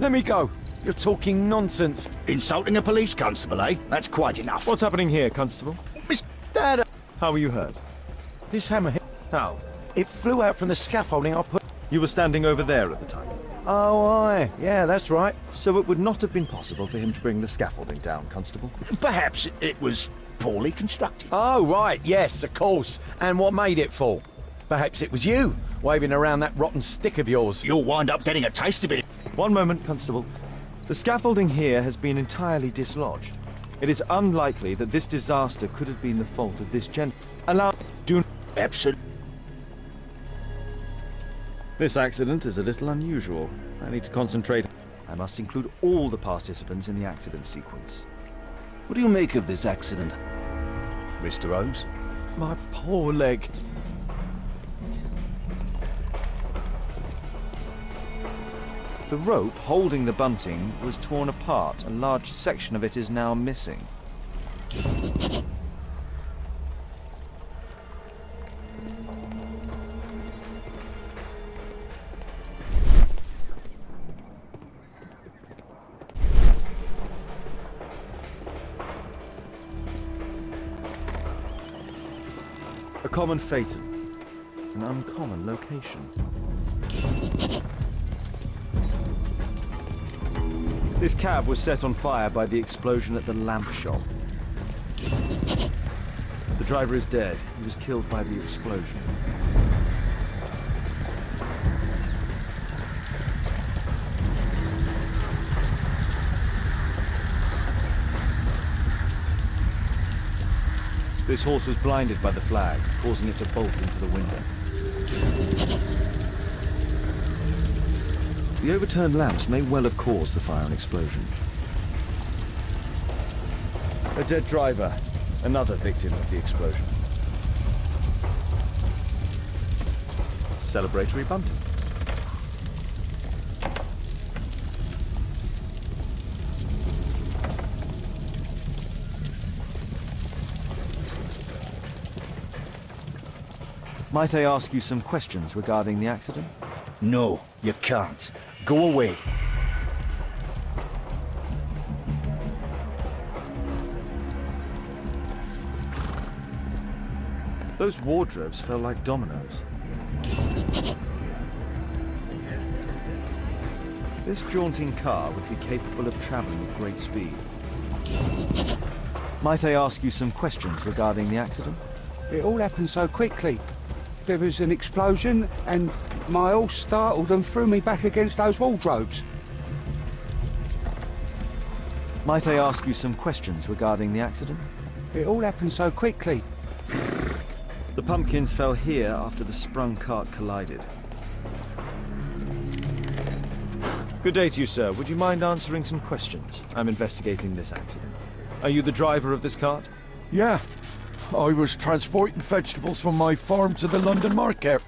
Let me go. You're talking nonsense. Insulting a police constable, eh? That's quite enough. What's happening here, Constable? Miss... Dad, How were you hurt? this hammer hit. How? It flew out from the scaffolding I put... You were standing over there at the time. Oh, aye. Yeah, that's right. So it would not have been possible for him to bring the scaffolding down, Constable. Perhaps it was poorly constructed. Oh, right. Yes, of course. And what made it fall? Perhaps it was you, waving around that rotten stick of yours. You'll wind up getting a taste of it. One moment, Constable. The scaffolding here has been entirely dislodged. It is unlikely that this disaster could have been the fault of this do Absolutely. This accident is a little unusual. I need to concentrate. I must include all the participants in the accident sequence. What do you make of this accident, Mr. Holmes? My poor leg. The rope holding the bunting was torn apart. A large section of it is now missing. A common phaeton. An uncommon location. This cab was set on fire by the explosion at the lamp shop. The driver is dead. He was killed by the explosion. This horse was blinded by the flag, causing it to bolt into the window. The overturned lamps may well have caused the fire and explosion. A dead driver, another victim of the explosion. Celebratory bunting. Might I ask you some questions regarding the accident? No, you can't. Go away. Those wardrobes fell like dominoes. This jaunting car would be capable of traveling at great speed. Might I ask you some questions regarding the accident? It all happened so quickly. There was an explosion and my horse startled and threw me back against those wardrobes. Might I ask you some questions regarding the accident? It all happened so quickly. The pumpkins fell here after the sprung cart collided. Good day to you, sir. Would you mind answering some questions? I'm investigating this accident. Are you the driver of this cart? Yeah. I was transporting vegetables from my farm to the London market.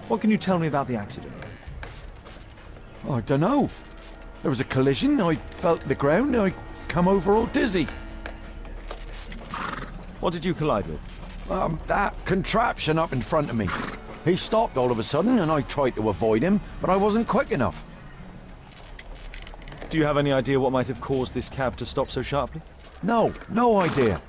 What can you tell me about the accident? I don't know. There was a collision, I felt the ground, I come over all dizzy. What did you collide with? That contraption up in front of me. He stopped all of a sudden and I tried to avoid him, but I wasn't quick enough. Do you have any idea what might have caused this cab to stop so sharply? No idea.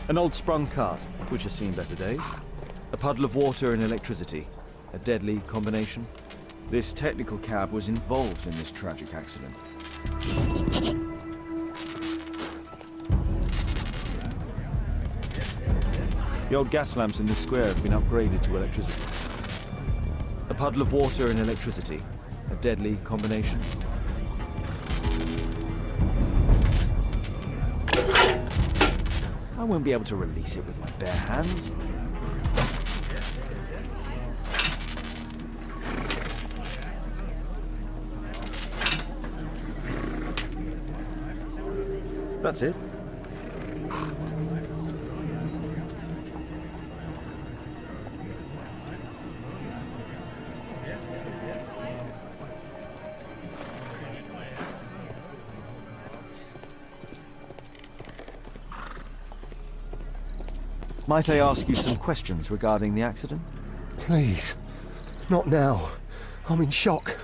An old sprung cart, which has seen better days. A puddle of water and electricity. A deadly combination. This technical cab was involved in this tragic accident. The old gas lamps in this square have been upgraded to electricity. A puddle of water and electricity. A deadly combination. I won't be able to release it with my bare hands. That's it. Might I ask you some questions regarding the accident? Please. Not now. I'm in shock.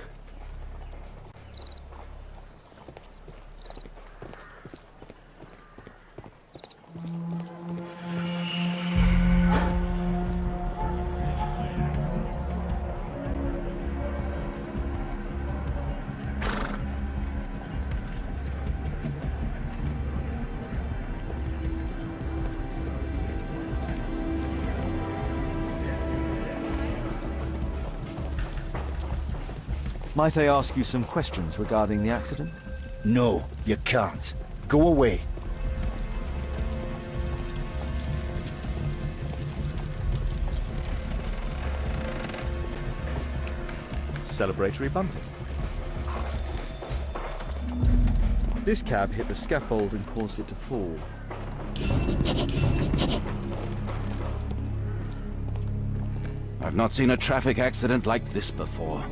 Might I ask you some questions regarding the accident? No, you can't. Go away. Celebratory bunting. This cab hit the scaffold and caused it to fall. I've not seen a traffic accident like this before.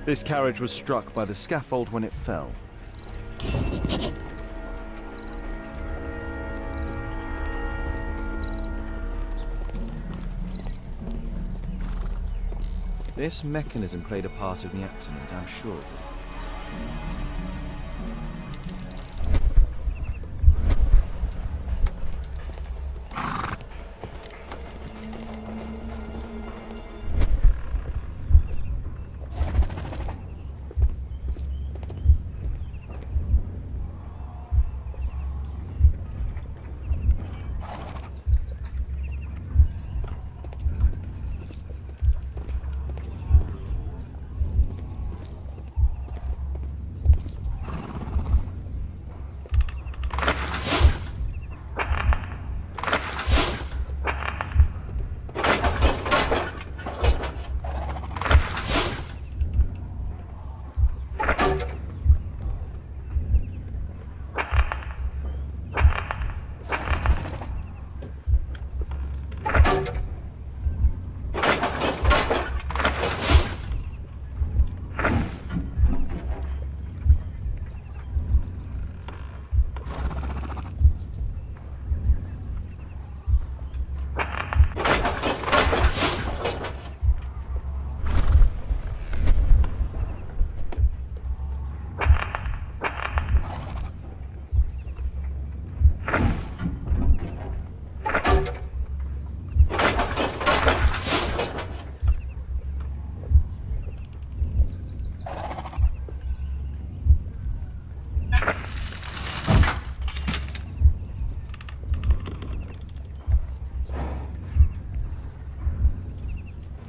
This carriage was struck by the scaffold when it fell. This mechanism played a part in the accident, I'm sure of it.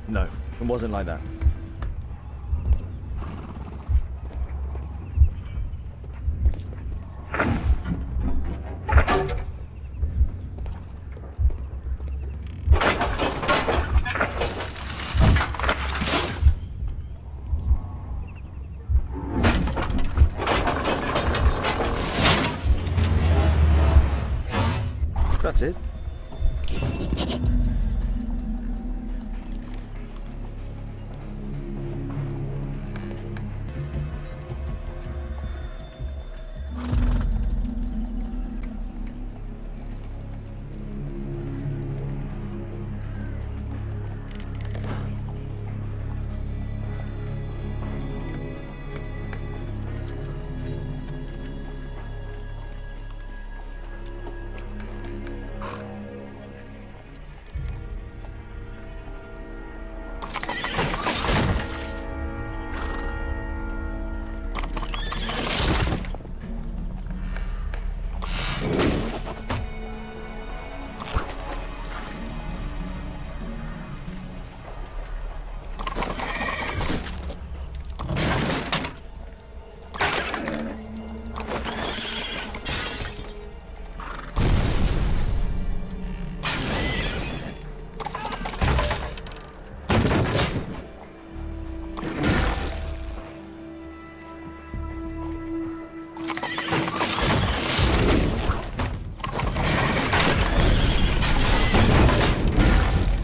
No, it wasn't like that. That's it.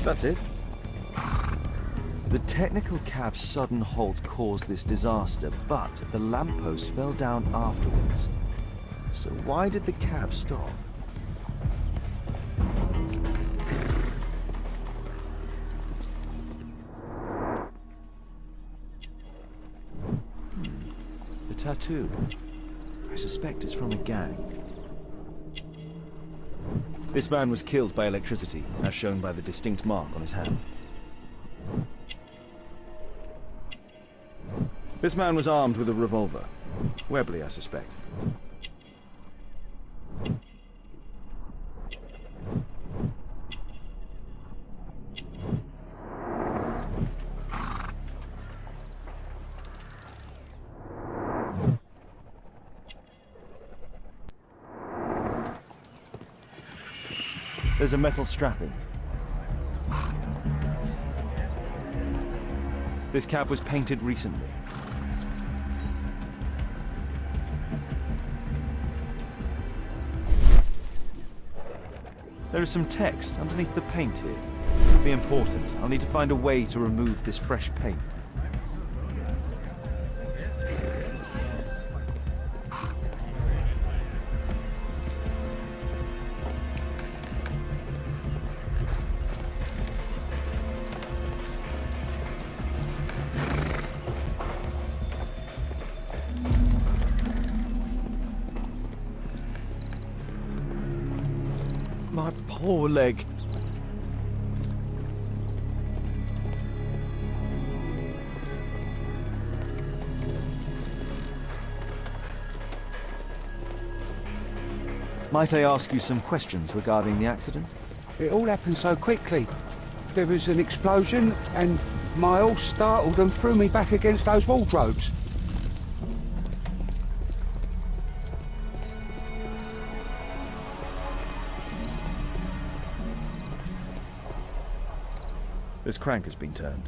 That's it. The technical cab's sudden halt caused this disaster, but the lamppost fell down afterwards. So why did the cab stop? The tattoo. I suspect it's from a gang. This man was killed by electricity, as shown by the distinct mark on his hand. This man was armed with a revolver. Webley, I suspect. There's a metal strapping. This cab was painted recently. There is some text underneath the paint here. Could be important. I'll need to find a way to remove this fresh paint. My poor leg. Might I ask you some questions regarding the accident? It all happened so quickly. There was an explosion and my horse startled and threw me back against those wardrobes. This crank has been turned.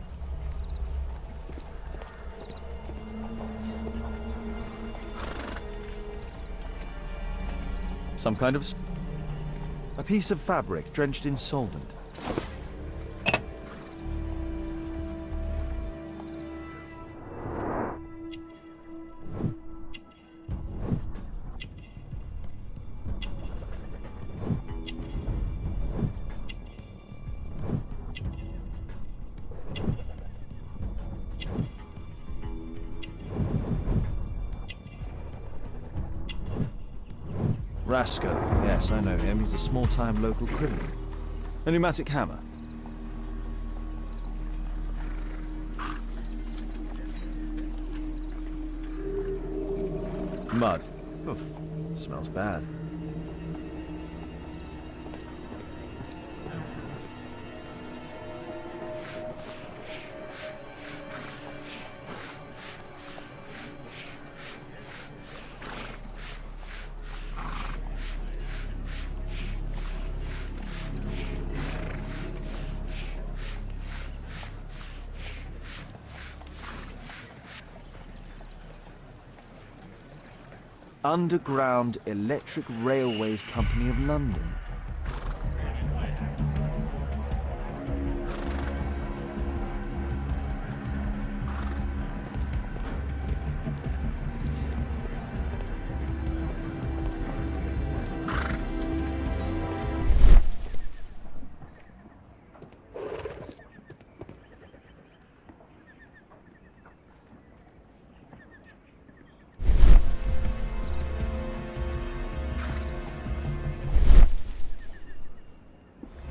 Some kind of... a piece of fabric drenched in solvent. Rasco, yes, I know him. He's a small-time local criminal. A pneumatic hammer. Mud. Oof, smells bad. Underground Electric Railways Company of London.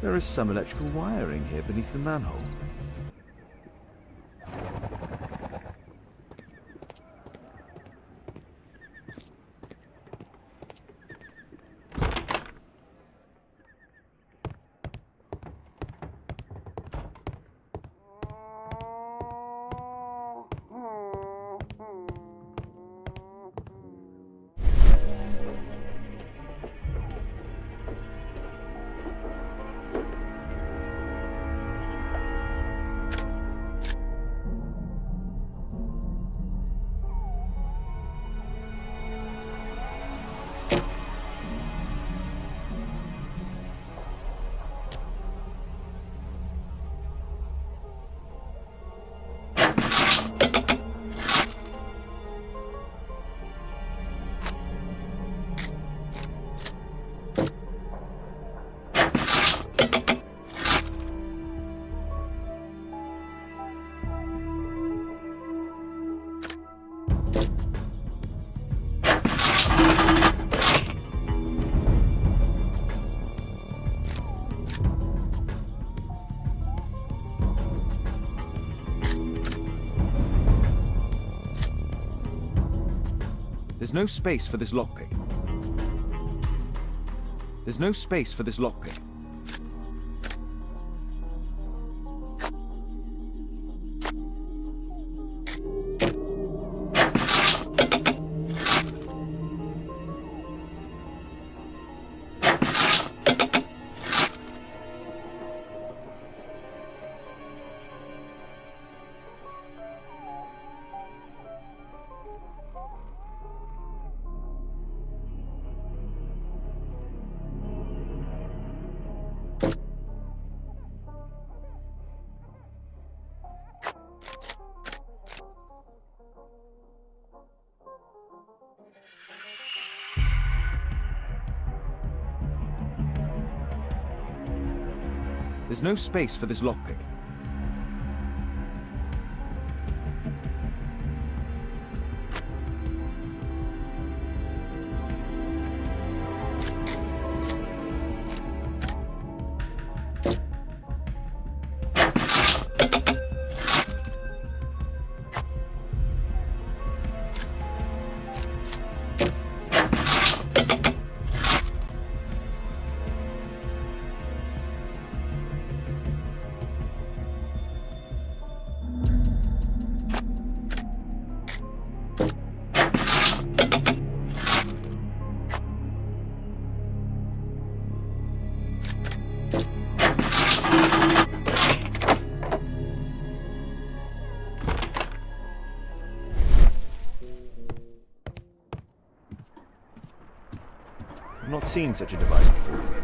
There is some electrical wiring here beneath the manhole. There's no space for this lockpick. There's no space for this lockpick. There's no space for this lockpick. I've not seen such a device before.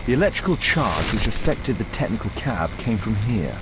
The electrical charge which affected the technical cab came from here.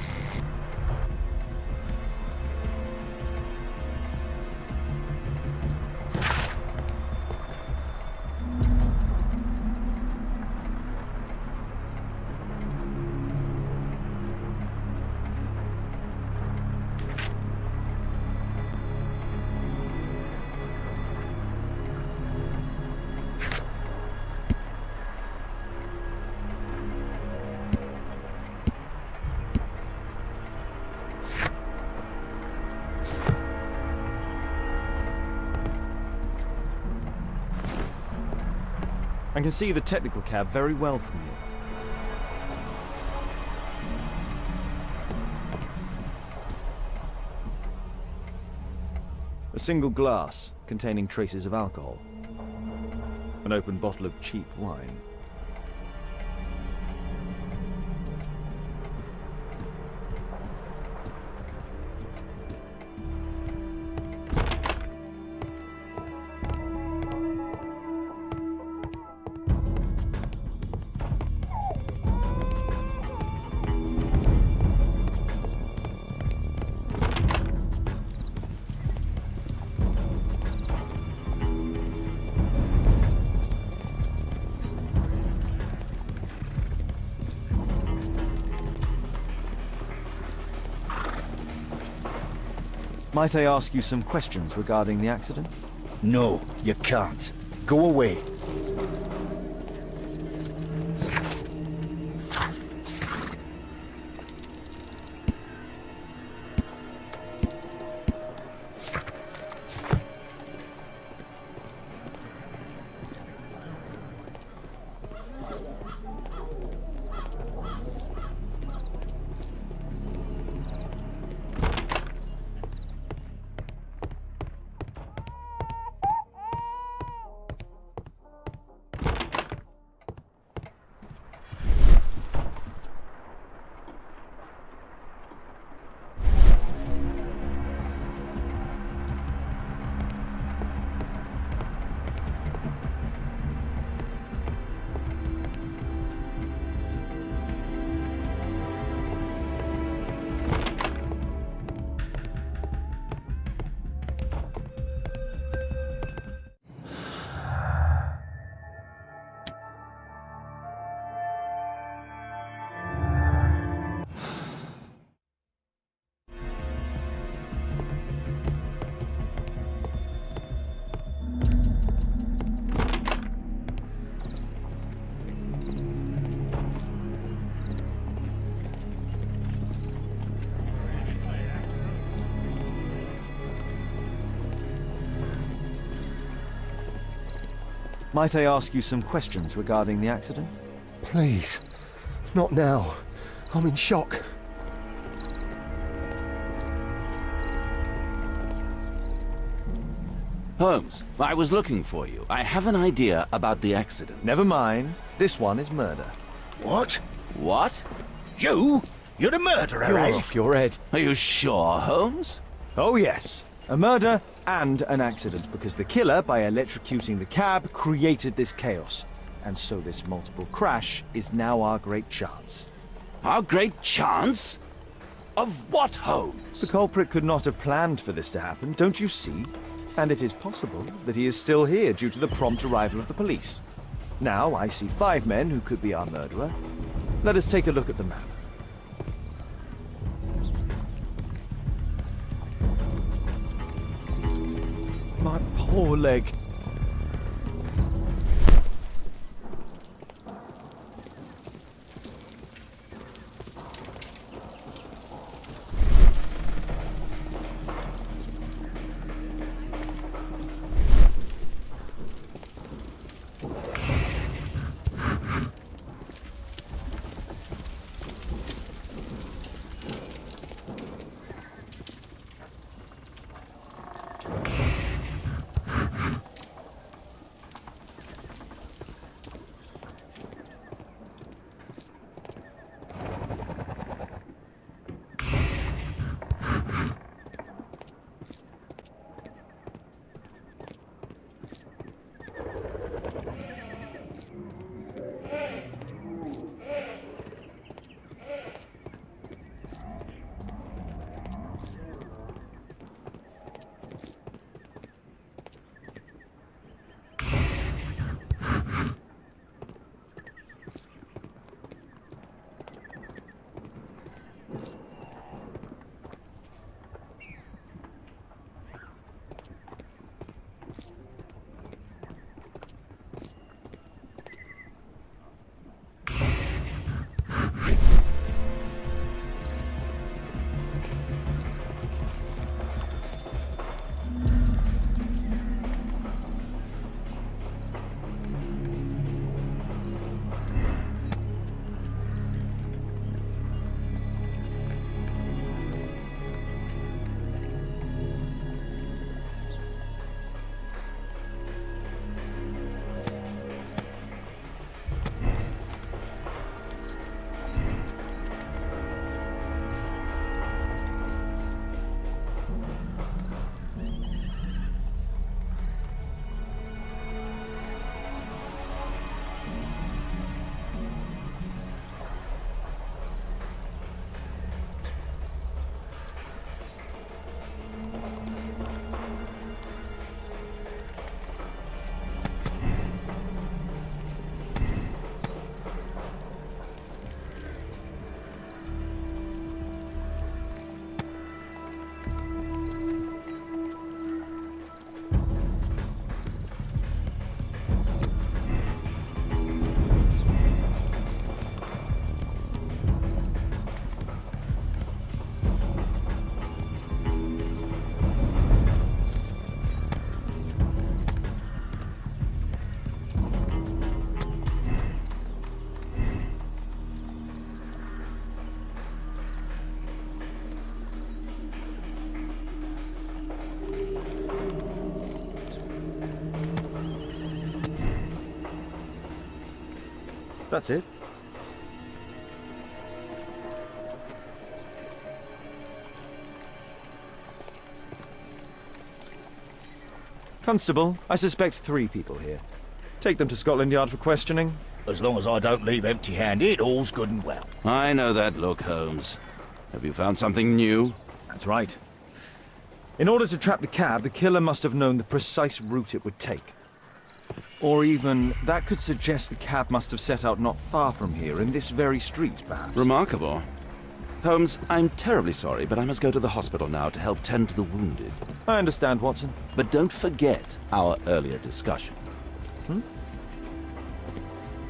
I can see the technical cab very well from here. A single glass containing traces of alcohol. An open bottle of cheap wine. Might I ask you some questions regarding the accident? No, you can't. Go away. Might I ask you some questions regarding the accident? Please. Not now. I'm in shock. Holmes, I was looking for you. I have an idea about the accident. Never mind. This one is murder. What? What? You? You're the murderer, You're eh? off your head. Are you sure, Holmes? Oh yes. A murder and an accident, because the killer, by electrocuting the cab, created this chaos. And so this multiple crash is now our great chance. Our great chance? Of what, Holmes? The culprit could not have planned for this to happen, don't you see? And it is possible that he is still here due to the prompt arrival of the police. Now I see 5 men who could be our murderer. Let us take a look at the map. My poor leg. That's it. Constable, I suspect 3 people here. Take them to Scotland Yard for questioning. As long as I don't leave empty-handed, all's good and well. I know that look, Holmes. Have you found something new? That's right. In order to trap the cab, the killer must have known the precise route it would take. Or even, that could suggest the cab must have set out not far from here, in this very street, perhaps. Remarkable. Holmes, I'm terribly sorry, but I must go to the hospital now to help tend to the wounded. I understand, Watson. But don't forget our earlier discussion.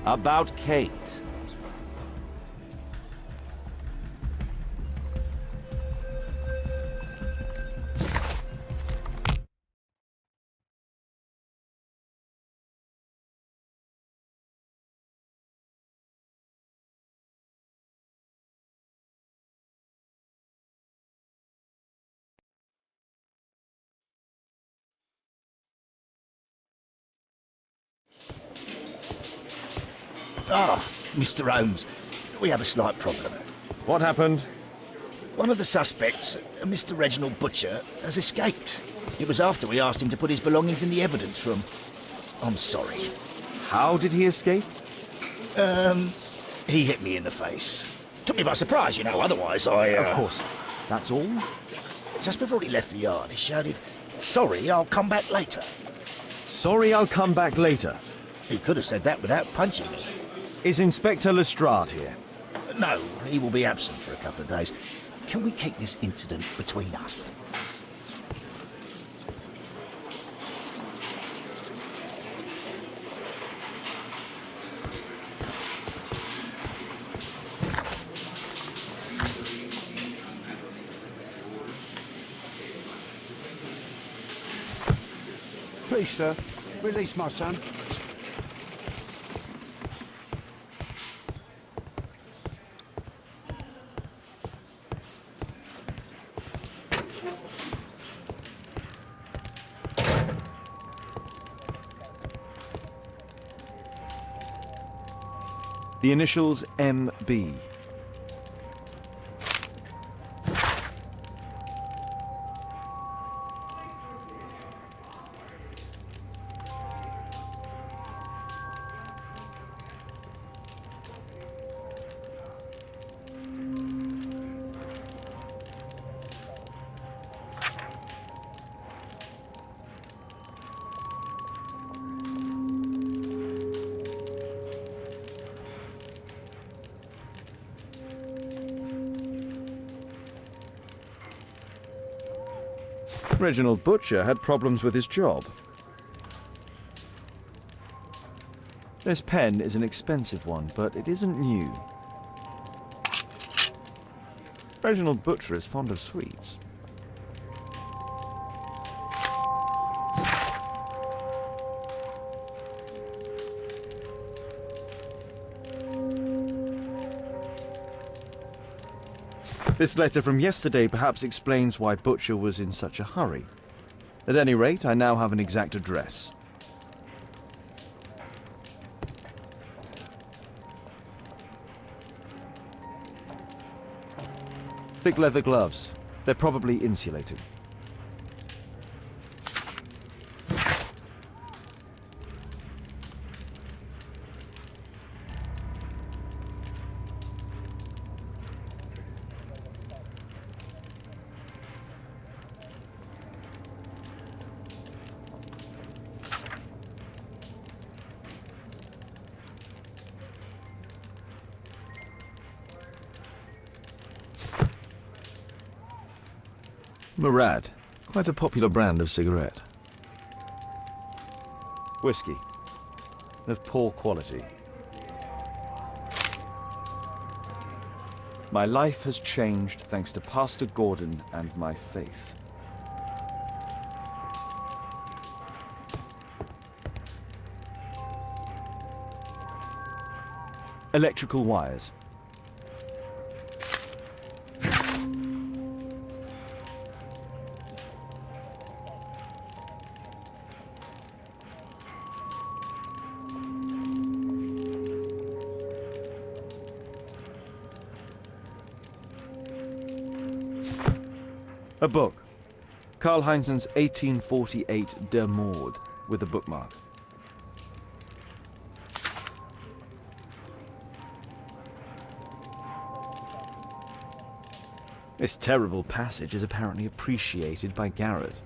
About Kate. Mr. Holmes, we have a slight problem. What happened? One of the suspects, Mr. Reginald Butcher, has escaped. It was after we asked him to put his belongings in the evidence room. I'm sorry. How did he escape? He hit me in the face. Took me by surprise, you know, otherwise I... Of course. That's all? Just before he left the yard, he shouted, "Sorry, I'll come back later." Sorry, I'll come back later. He could have said that without punching me. Is Inspector Lestrade here? No, he will be absent for a couple of days. Can we keep this incident between us? Please, sir, release my son. The initials MB. Reginald Butcher had problems with his job. This pen is an expensive one, but it isn't new. Reginald Butcher is fond of sweets. This letter from yesterday perhaps explains why Butcher was in such a hurry. At any rate, I now have an exact address. Thick leather gloves. They're probably insulated. Murad, quite a popular brand of cigarette. Whiskey, of poor quality. My life has changed thanks to Pastor Gordon and my faith. Electrical wires. A book. Karl Heinzen's 1848 Der Mord, with a bookmark. This terrible passage is apparently appreciated by Garrett.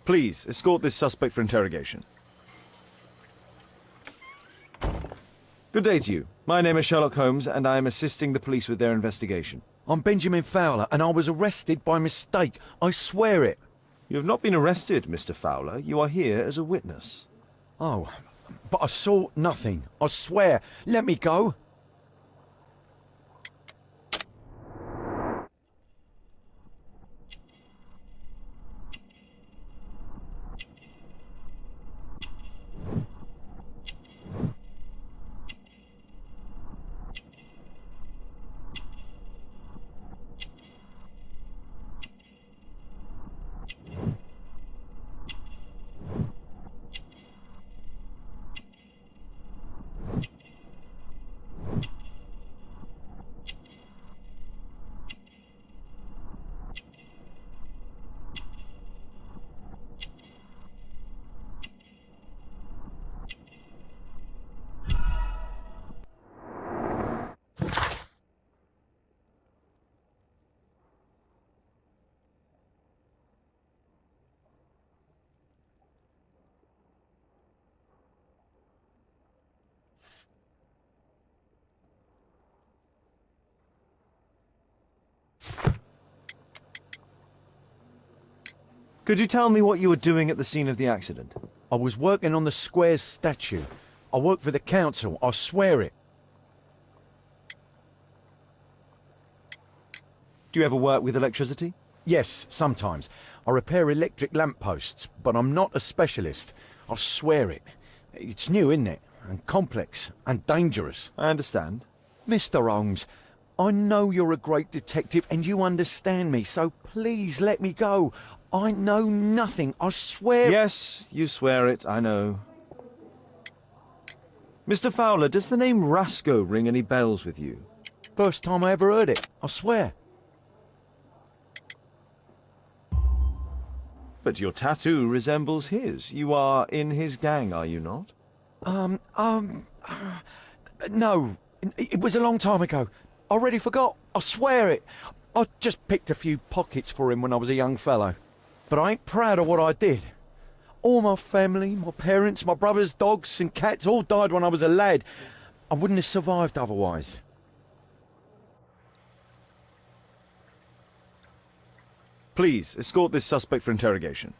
Please, escort this suspect for interrogation. Good day to you. My name is Sherlock Holmes, and I am assisting the police with their investigation. I'm Benjamin Fowler, and I was arrested by mistake. I swear it. You have not been arrested, Mr. Fowler. You are here as a witness. Oh, but I saw nothing. I swear. Let me go. Could you tell me what you were doing at the scene of the accident? I was working on the square's statue. I work for the council. I swear it. Do you ever work with electricity? Yes, sometimes. I repair electric lampposts, but I'm not a specialist. I swear it. It's new, isn't it? And complex and dangerous. I understand. Mr. Holmes, I know you're a great detective and you understand me, so please let me go. I know nothing, I swear. Yes, you swear it, I know. Mr. Fowler, does the name Rasco ring any bells with you? First time I ever heard it, I swear. But your tattoo resembles his. You are in his gang, are you not? No. It was a long time ago. I already forgot. I swear it. I just picked a few pockets for him when I was a young fellow. But I ain't proud of what I did. All my family, my parents, my brothers, dogs and cats all died when I was a lad. I wouldn't have survived otherwise. Please, escort this suspect for interrogation.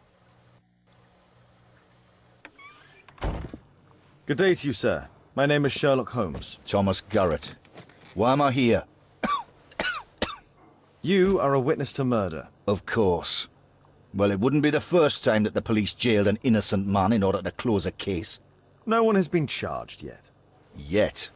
Good day to you, sir. My name is Sherlock Holmes. Thomas Garrett. Why am I here? You are a witness to murder. Of course. Well, it wouldn't be the first time that the police jailed an innocent man in order to close a case. No one has been charged yet. Yet.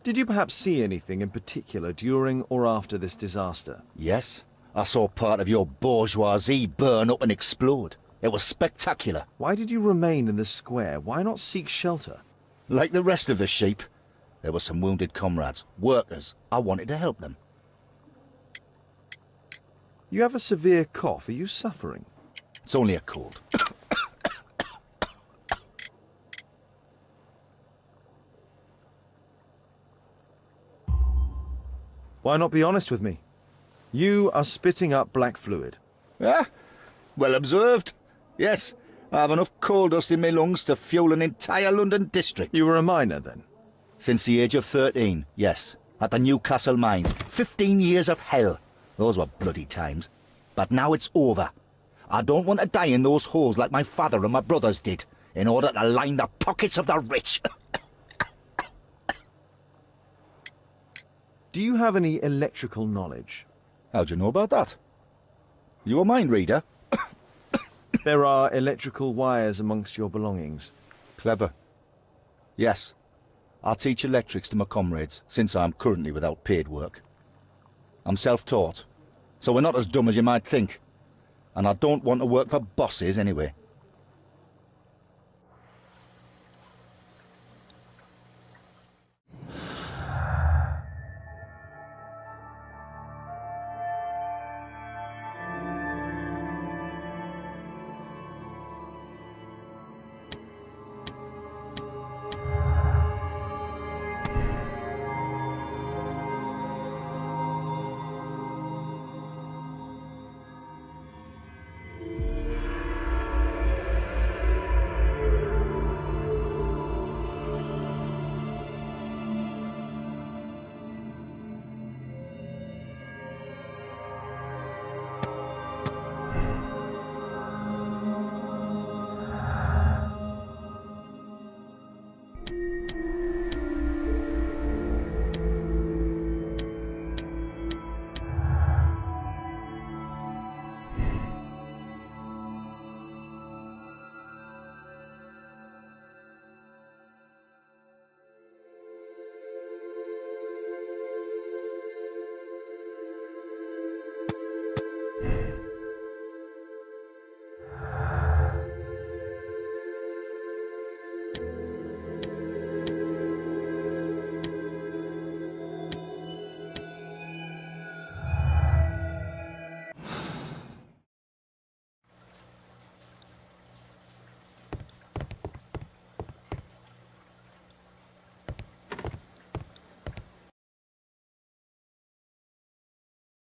Did you perhaps see anything in particular during or after this disaster? Yes, I saw part of your bourgeoisie burn up and explode. It was spectacular. Why did you remain in the square? Why not seek shelter? Like the rest of the sheep, there were some wounded comrades, workers. I wanted to help them. You have a severe cough. Are you suffering? It's only a cold. Why not be honest with me? You are spitting up black fluid. Ah, well observed. Yes, I have enough coal dust in my lungs to fuel an entire London district. You were a miner then? Since the age of 13, yes. At the Newcastle mines. 15 years of hell. Those were bloody times. But now it's over. I don't want to die in those holes like my father and my brothers did, in order to line the pockets of the rich. Do you have any electrical knowledge? How'd you know about that? You a mind reader? There are electrical wires amongst your belongings. Clever. Yes. I teach electrics to my comrades, since I'm currently without paid work. I'm self-taught, so we're not as dumb as you might think. And I don't want to work for bosses anyway.